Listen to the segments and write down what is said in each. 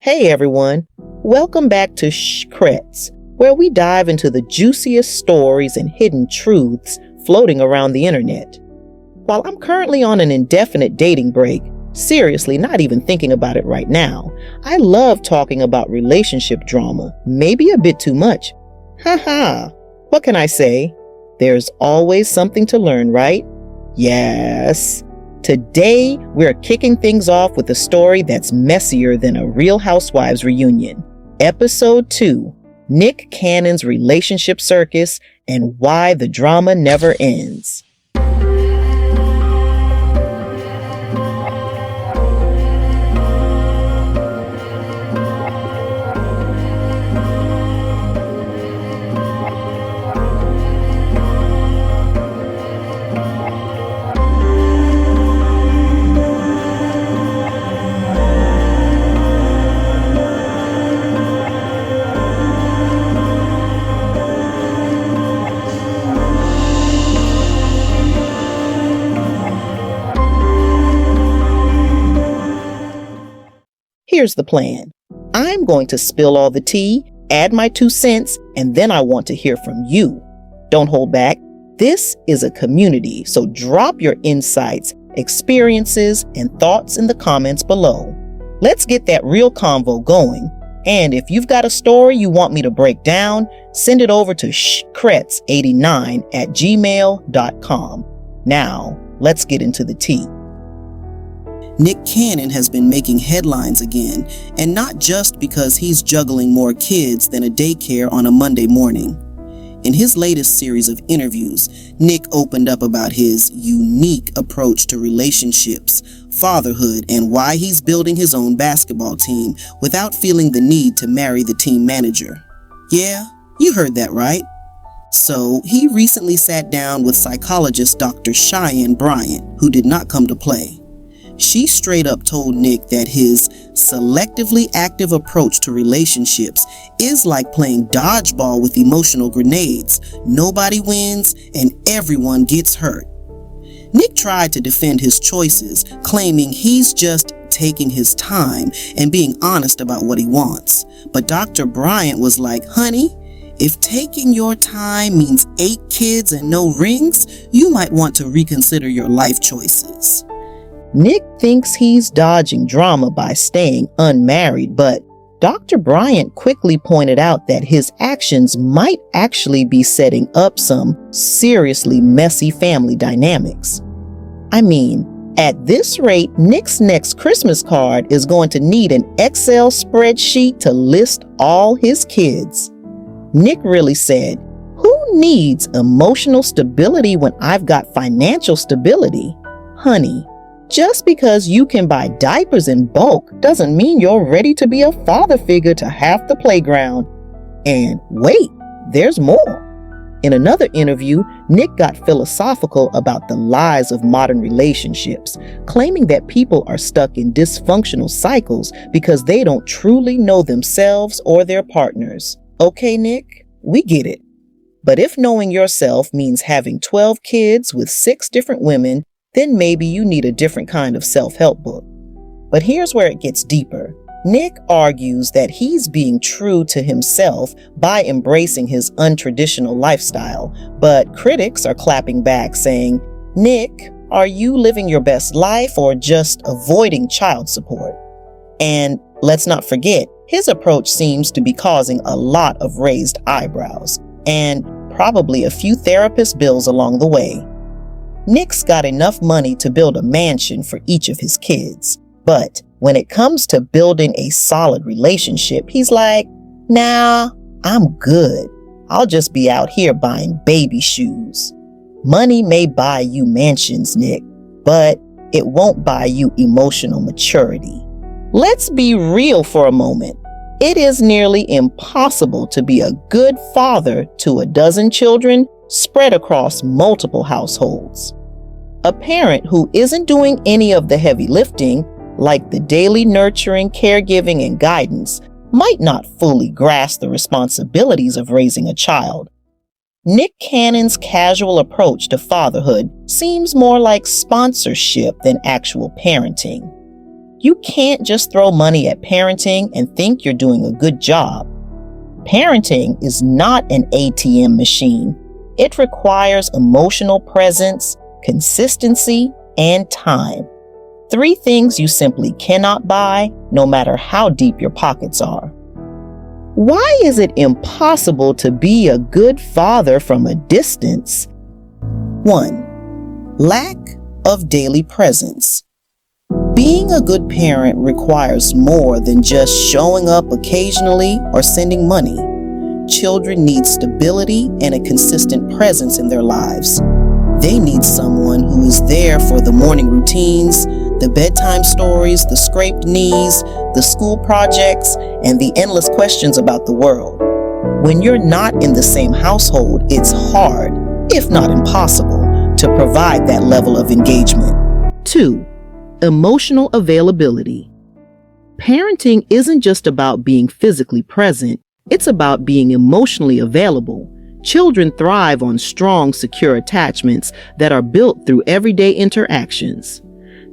Hey everyone, welcome back to Shkrets, where we dive into the juiciest stories and hidden truths floating around the internet. While I'm currently on an indefinite dating break, seriously not even thinking about it right now, I love talking about relationship drama, maybe a bit too much. Haha, what can I say? There's always something to learn, right? Yes. Today, we're kicking things off with a story that's messier than a Real Housewives reunion. Episode 2, Nick Cannon's Relationship Circus and Why the Drama Never Ends. Here's the plan. I'm going to spill all the tea, add my 2 cents, and then I want to hear from you. Don't hold back. This is a community, so drop your insights, experiences, and thoughts in the comments below. Let's get that real convo going. And if you've got a story you want me to break down, send it over to shkrets89@gmail.com. Now, let's get into the tea. Nick Cannon has been making headlines again, and not just because he's juggling more kids than a daycare on a Monday morning. In his latest series of interviews, Nick opened up about his unique approach to relationships, fatherhood, and why he's building his own basketball team without feeling the need to marry the team manager. Yeah, you heard that right. So, he recently sat down with psychologist Dr. Cheyenne Bryant, who did not come to play. She straight up told Nick that his selectively active approach to relationships is like playing dodgeball with emotional grenades. Nobody wins and everyone gets hurt. Nick tried to defend his choices, claiming he's just taking his time and being honest about what he wants. But Dr. Bryant was like, honey, if taking your time means 8 kids and no rings, you might want to reconsider your life choices. Nick thinks he's dodging drama by staying unmarried, but Dr. Bryant quickly pointed out that his actions might actually be setting up some seriously messy family dynamics. I mean, at this rate, Nick's next Christmas card is going to need an Excel spreadsheet to list all his kids. Nick really said, "Who needs emotional stability when I've got financial stability? Honey, just because you can buy diapers in bulk doesn't mean you're ready to be a father figure to half the playground." And wait, there's more. In another interview, Nick got philosophical about the lies of modern relationships, claiming that people are stuck in dysfunctional cycles because they don't truly know themselves or their partners. Okay, Nick, we get it. But if knowing yourself means having 12 kids with 6 different women, then maybe you need a different kind of self-help book. But here's where it gets deeper. Nick argues that he's being true to himself by embracing his untraditional lifestyle, but critics are clapping back saying, Nick, are you living your best life or just avoiding child support? And let's not forget, his approach seems to be causing a lot of raised eyebrows and probably a few therapist bills along the way. Nick's got enough money to build a mansion for each of his kids, but when it comes to building a solid relationship, he's like, nah, I'm good. I'll just be out here buying baby shoes. Money may buy you mansions, Nick, but it won't buy you emotional maturity. Let's be real for a moment. It is nearly impossible to be a good father to a dozen children spread across multiple households. A parent who isn't doing any of the heavy lifting, like the daily nurturing, caregiving, and guidance, might not fully grasp the responsibilities of raising a child. Nick Cannon's casual approach to fatherhood seems more like sponsorship than actual parenting. You can't just throw money at parenting and think you're doing a good job. Parenting is not an ATM machine. It requires emotional presence, consistency, and time. 3 things you simply cannot buy, no matter how deep your pockets are. Why is it impossible to be a good father from a distance? 1. Lack of daily presence. Being a good parent requires more than just showing up occasionally or sending money. Children need stability and a consistent presence in their lives. They need someone who is there for the morning routines, the bedtime stories, the scraped knees, the school projects, and the endless questions about the world. When you're not in the same household, it's hard, if not impossible, to provide that level of engagement. 2. Emotional availability. Parenting isn't just about being physically present, it's about being emotionally available. Children thrive on strong, secure attachments that are built through everyday interactions.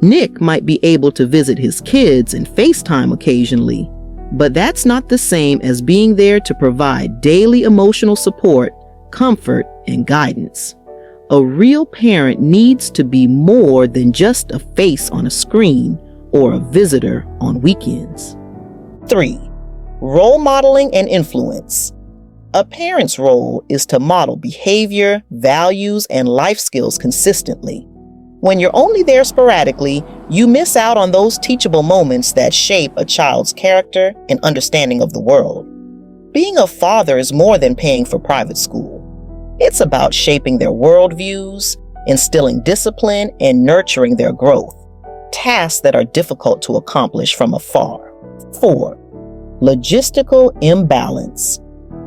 Nick might be able to visit his kids and FaceTime occasionally, but that's not the same as being there to provide daily emotional support, comfort, and guidance. A real parent needs to be more than just a face on a screen or a visitor on weekends. 3. Role modeling and influence. A parent's role is to model behavior, values, and life skills consistently. When you're only there sporadically, you miss out on those teachable moments that shape a child's character and understanding of the world. Being a father is more than paying for private school. It's about shaping their worldviews, instilling discipline, and nurturing their growth, tasks that are difficult to accomplish from afar. 4. Logistical imbalance.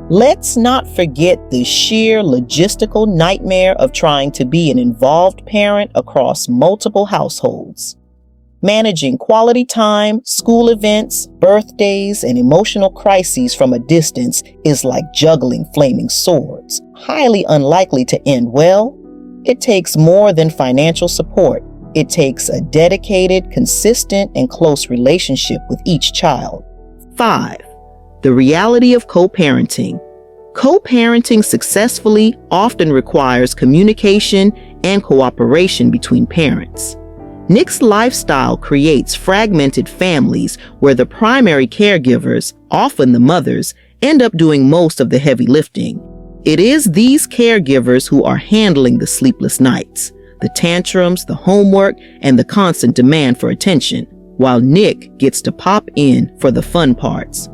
Let's not forget the sheer logistical nightmare of trying to be an involved parent across multiple households. Managing quality time, school events, birthdays, and emotional crises from a distance is like juggling flaming swords, highly unlikely to end well. It takes more than financial support. It takes a dedicated, consistent, and close relationship with each child. 5. The reality of co-parenting. Co-parenting successfully often requires communication and cooperation between parents. Nick's lifestyle creates fragmented families where the primary caregivers, often the mothers, end up doing most of the heavy lifting. It is these caregivers who are handling the sleepless nights, the tantrums, the homework, and the constant demand for attention, while Nick gets to pop in for the fun parts.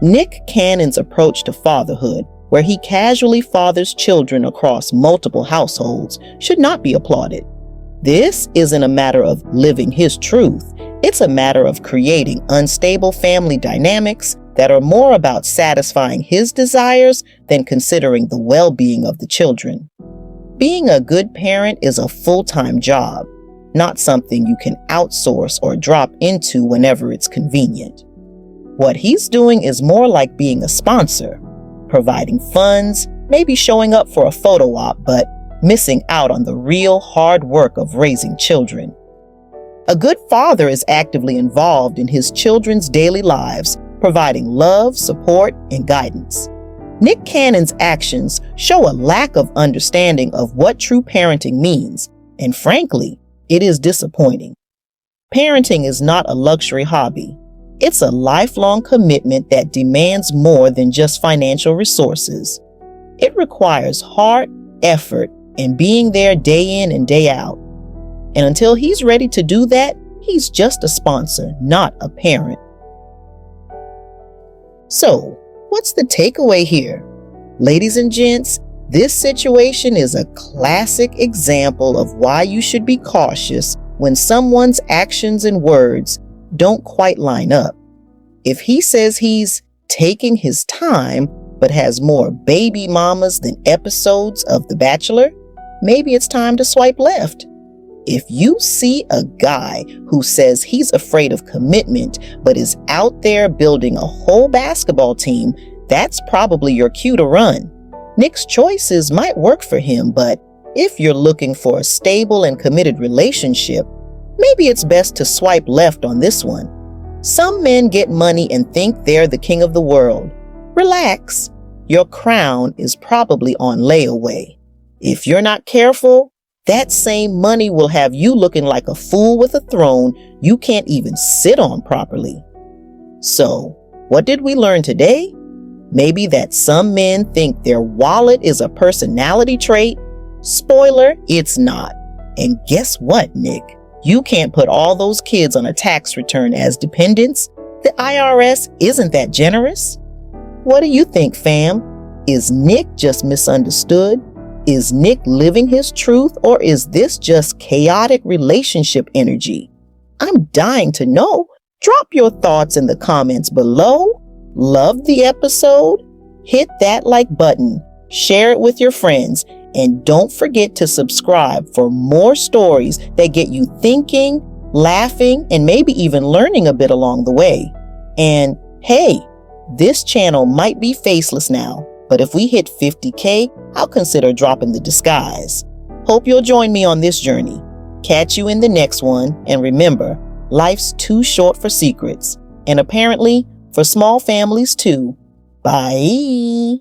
Nick Cannon's approach to fatherhood, where he casually fathers children across multiple households, should not be applauded. This isn't a matter of living his truth. It's a matter of creating unstable family dynamics that are more about satisfying his desires than considering the well-being of the children. Being a good parent is a full-time job, not something you can outsource or drop into whenever it's convenient. What he's doing is more like being a sponsor, providing funds, maybe showing up for a photo op, but missing out on the real hard work of raising children. A good father is actively involved in his children's daily lives, providing love, support, and guidance. Nick Cannon's actions show a lack of understanding of what true parenting means, and frankly, it is disappointing. Parenting is not a luxury hobby. It's a lifelong commitment that demands more than just financial resources. It requires heart, effort, and being there day in and day out. And until he's ready to do that, he's just a sponsor, not a parent. So, what's the takeaway here? Ladies and gents, this situation is a classic example of why you should be cautious when someone's actions and words don't quite line up. If he says he's taking his time but has more baby mamas than episodes of The Bachelor, maybe it's time to swipe left. If you see a guy who says he's afraid of commitment but is out there building a whole basketball team, that's probably your cue to run. Nick's choices might work for him, but If you're looking for a stable and committed relationship, maybe it's best to swipe left on this one. Some men get money and think they're the king of the world. Relax. Your crown is probably on layaway. If you're not careful, that same money will have you looking like a fool with a throne you can't even sit on properly. So, what did we learn today? Maybe that some men think their wallet is a personality trait. Spoiler, it's not. And guess what, Nick? You can't put all those kids on a tax return as dependents. The IRS isn't that generous. What do you think, fam? Is Nick just misunderstood? Is Nick living his truth, or is this just chaotic relationship energy? I'm dying to know. Drop your thoughts in the comments below. Love the episode? Hit that like button, share it with your friends, and don't forget to subscribe for more stories that get you thinking, laughing, and maybe even learning a bit along the way. And hey, this channel might be faceless now, but if we hit 50K, I'll consider dropping the disguise. Hope you'll join me on this journey. Catch you in the next one, and remember, life's too short for secrets, and apparently for small families too. Bye.